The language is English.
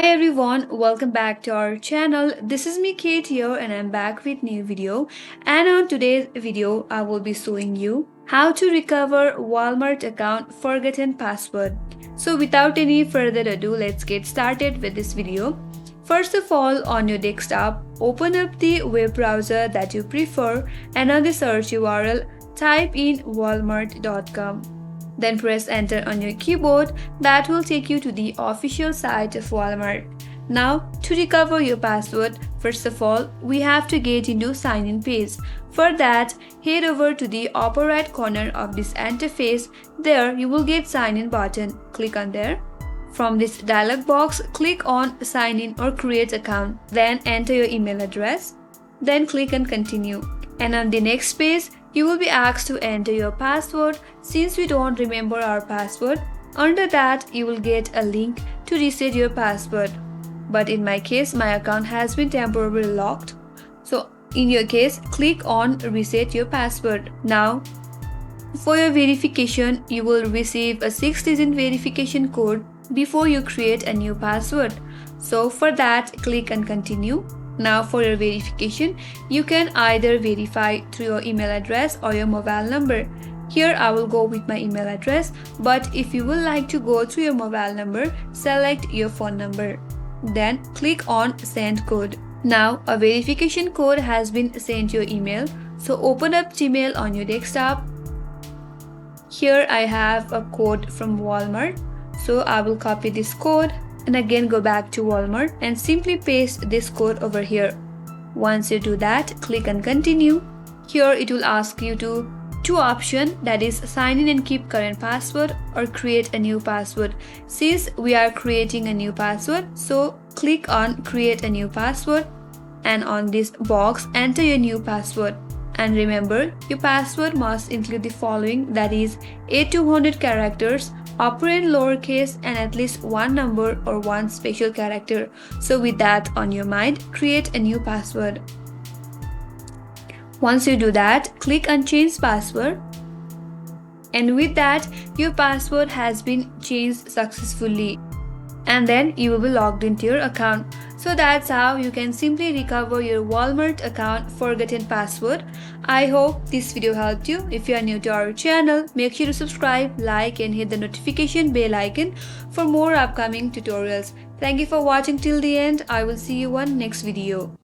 Hi everyone, welcome back to our channel. This is me Kate here and I'm back with new video. And on today's video, I will be showing you how to recover Walmart account forgotten password. So without any further ado, let's get started with this video. First of all, on your desktop, open up the web browser that you prefer and on the search URL, type in walmart.com. Then press enter on your keyboard. That will take you to the official site of Walmart. Now, to recover your password, first of all, we have to get into sign in page. For that, head over to the upper right corner of this interface. There, you will get sign in button. Click on there. From this dialog box, click on sign in or create account. Then enter your email address. Then click on continue. And on the next page, you will be asked to enter your password. Since we don't remember our password, under that you will get a link to reset your password. But in my case, my account has been temporarily locked. So in your case, click on reset your password. Now, for your verification, you will receive a 6-digit verification code before you create a new password. So for that, click on continue. Now for your verification, you can either verify through your email address or your mobile number. Here I will go with my email address, but if you would like to go through your mobile number, select your phone number. Then click on send code. Now a verification code has been sent to your email. So open up Gmail on your desktop. Here I have a code from Walmart. So I will copy this code and again go back to Walmart and simply paste this code over here. Once you do that, click on continue. Here it will ask you to two options, that is sign in and keep current password or create a new password. Since we are creating a new password, so click on create a new password and on this box enter your new password. And remember, your password must include the following, that is 8200 characters, upper and lowercase, and at least one number or one special character. So with that on your mind, create a new password. Once you do that, click on change password. And with that, your password has been changed successfully. And then you will be logged into your account. So that's how you can simply recover your Walmart account forgotten password. I hope this video helped you. If you are new to our channel, make sure to subscribe, like and hit the notification bell icon for more upcoming tutorials. Thank you for watching till the end. I will see you on next video.